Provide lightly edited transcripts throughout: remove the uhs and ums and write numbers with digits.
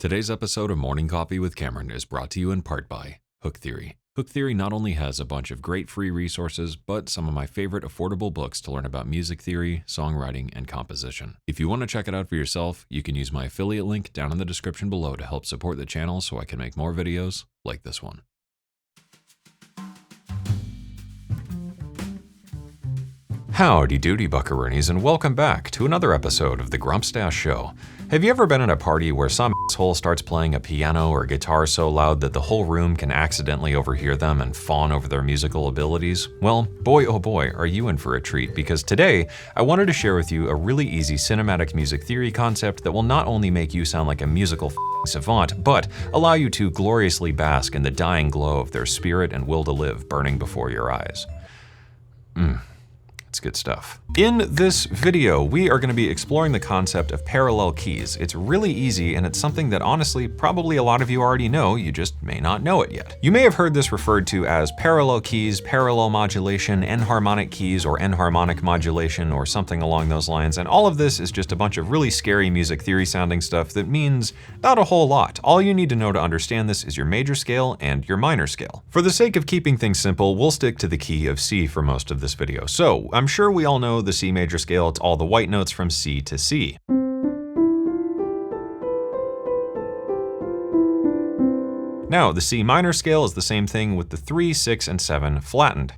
Today's episode of Morning Coffee with Cameron is brought to you in part by Hooktheory. Hooktheory not only has a bunch of great free resources, but some of my favorite affordable books to learn about music theory, songwriting, and composition. If you want to check it out for yourself, you can use my affiliate link down in the description below to help support the channel so I can make more videos like this one. Howdy doody buckaroonies, and welcome back to another episode of the Grumpstash Show. Have you ever been at a party where some asshole starts playing a piano or guitar so loud that the whole room can accidentally overhear them and fawn over their musical abilities? Well, boy oh boy, are you in for a treat, because today I wanted to share with you a really easy cinematic music theory concept that will not only make you sound like a musical savant, but allow you to gloriously bask in the dying glow of their spirit and will to live burning before your eyes. It's good stuff. In this video, we are going to be exploring the concept of parallel keys. It's really easy, and it's something that honestly, probably a lot of you already know, you just may not know it yet. You may have heard this referred to as parallel keys, parallel modulation, enharmonic keys, or enharmonic modulation, or something along those lines, and all of this is just a bunch of really scary music theory sounding stuff that means not a whole lot. All you need to know to understand this is your major scale and your minor scale. For the sake of keeping things simple, we'll stick to the key of C for most of this video. So, I'm sure we all know the C major scale. It's all the white notes from C to C. Now, the C minor scale is the same thing with the 3, 6, and 7 flattened.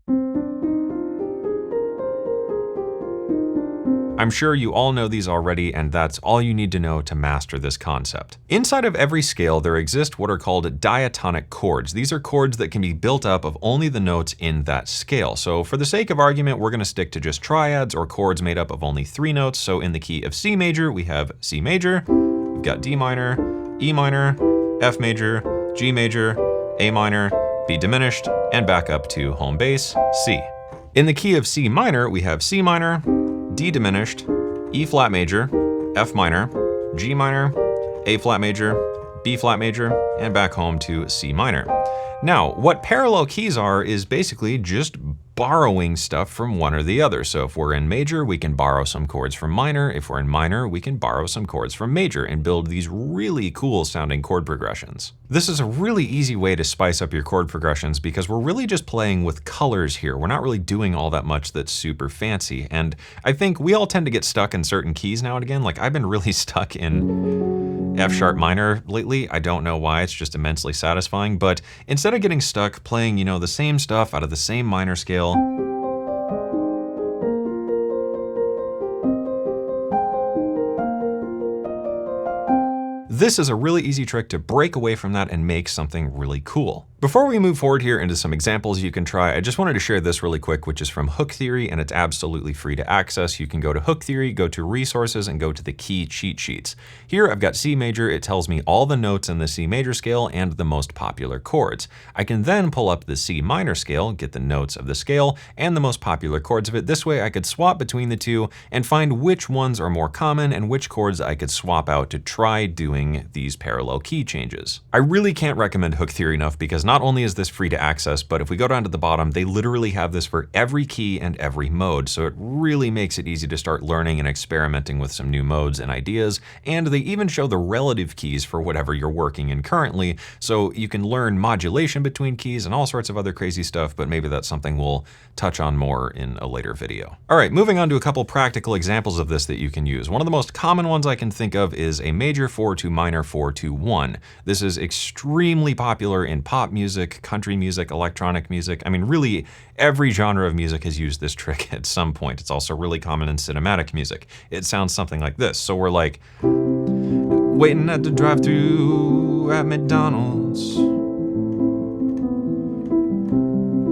I'm sure you all know these already, and that's all you need to know to master this concept. Inside of every scale, there exist what are called diatonic chords. These are chords that can be built up of only the notes in that scale. So for the sake of argument, we're going to stick to just triads, or chords made up of only 3 notes. So in the key of C major, we have C major, we've got D minor, E minor, F major, G major, A minor, B diminished, and back up to home bass, C. In the key of C minor, we have C minor, D diminished, E flat major, F minor, G minor, A flat major, B flat major, and back home to C minor. Now, what parallel keys are is basically just borrowing stuff from one or the other. So if we're in major, we can borrow some chords from minor. If we're in minor, we can borrow some chords from major and build these really cool sounding chord progressions. This is a really easy way to spice up your chord progressions because we're really just playing with colors here. We're not really doing all that much that's super fancy. And I think we all tend to get stuck in certain keys now and again. Like I've been really stuck in F sharp minor lately. I don't know why, it's just immensely satisfying. But instead of getting stuck playing, the same stuff out of the same minor scale, this is a really easy trick to break away from that and make something really cool. Before we move forward here into some examples you can try, I just wanted to share this really quick, which is from Hooktheory, and it's absolutely free to access. You can go to Hooktheory, go to resources, and go to the key cheat sheets. Here I've got C major. It tells me all the notes in the C major scale and the most popular chords. I can then pull up the C minor scale, get the notes of the scale and the most popular chords of it. This way I could swap between the two and find which ones are more common and which chords I could swap out to try doing these parallel key changes. I really can't recommend Hooktheory enough because not only is this free to access, but if we go down to the bottom, they literally have this for every key and every mode. So it really makes it easy to start learning and experimenting with some new modes and ideas. And they even show the relative keys for whatever you're working in currently. So you can learn modulation between keys and all sorts of other crazy stuff, but maybe that's something we'll touch on more in a later video. All right, moving on to a couple practical examples of this that you can use. One of the most common ones I can think of is a major 4 to minor 4 to 1. This is extremely popular in pop music, country music, electronic music. I mean, really every genre of music has used this trick at some point. It's also really common in cinematic music. It sounds something like this. So we're like, waiting at the drive-thru at McDonald's.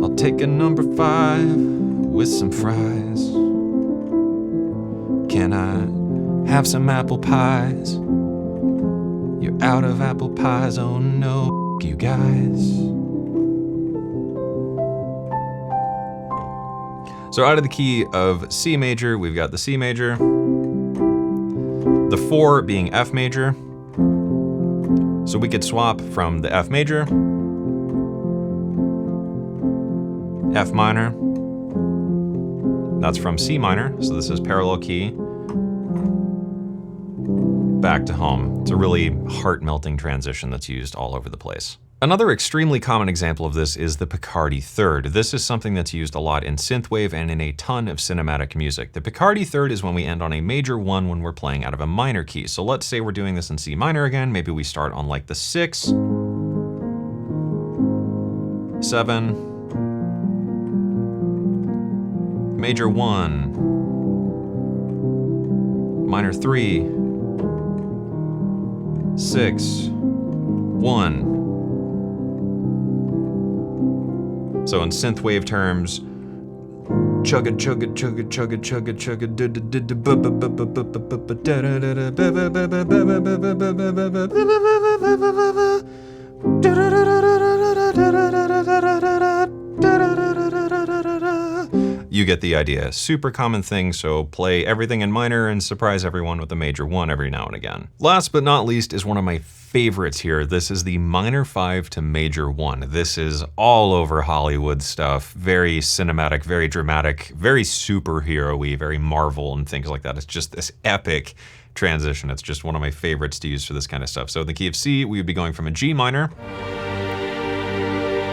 I'll take a number 5 with some fries. Can I have some apple pies? You're out of apple pies, oh no, you guys. So out of the key of C major, we've got the C major, the 4 being F major. So we could swap from the F major, F minor, that's from C minor, so this is parallel key, back to home. It's a really heart-melting transition that's used all over the place. Another extremely common example of this is the Picardy third. This is something that's used a lot in synthwave and in a ton of cinematic music. The Picardy third is when we end on a major 1 when we're playing out of a minor key. So let's say we're doing this in C minor again. Maybe we start on like the 6, 7, major 1, minor 3, 6, 1. So in synthwave terms, chugga chugga chugga chugga chugga chugga. You get the idea. Super common thing, so play everything in minor and surprise everyone with a major 1 every now and again. Last but not least is one of my favorites here. This is the minor 5 to major 1. This is all over Hollywood stuff. Very cinematic, very dramatic, very superhero-y, very Marvel and things like that. It's just this epic transition. It's just one of my favorites to use for this kind of stuff. So in the key of C, we would be going from a G minor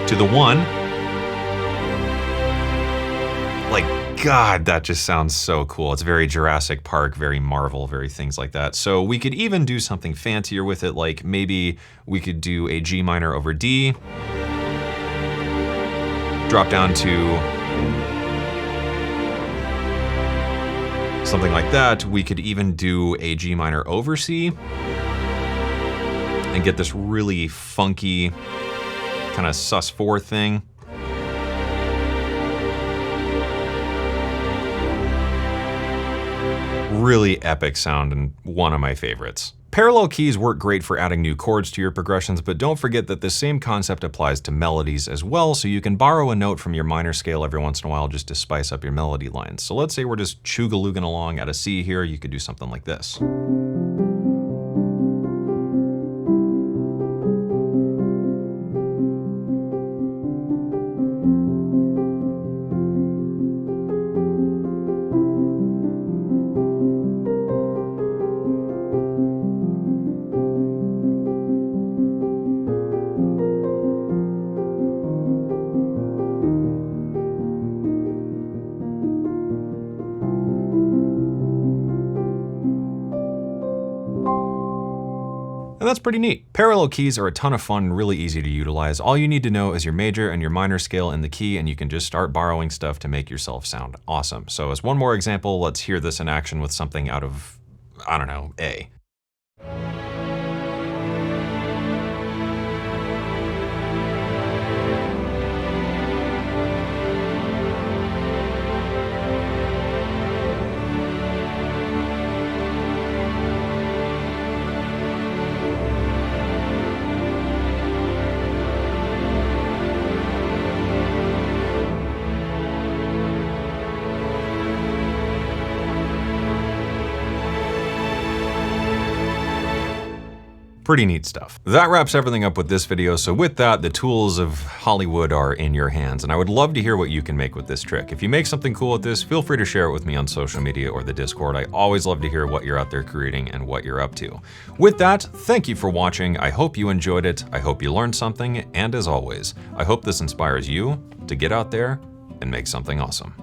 to the 1. Like, God, that just sounds so cool. It's very Jurassic Park, very Marvel, very things like that. So we could even do something fancier with it, like maybe we could do a G minor over D, drop down to something like that. We could even do a G minor over C and get this really funky kind of sus4 thing. Really epic sound and one of my favorites. Parallel keys work great for adding new chords to your progressions, but don't forget that the same concept applies to melodies as well, so you can borrow a note from your minor scale every once in a while just to spice up your melody lines. So let's say we're just chugalooging along at a C here, you could do something like this. And that's pretty neat. Parallel keys are a ton of fun and really easy to utilize. All you need to know is your major and your minor scale in the key, and you can just start borrowing stuff to make yourself sound awesome. So as one more example, let's hear this in action with something out of, I don't know, A. Pretty neat stuff. That wraps everything up with this video. So with that, the tools of Hollywood are in your hands, and I would love to hear what you can make with this trick. If you make something cool with this, feel free to share it with me on social media or the Discord. I always love to hear what you're out there creating and what you're up to. With that, thank you for watching. I hope you enjoyed it. I hope you learned something. And as always, I hope this inspires you to get out there and make something awesome.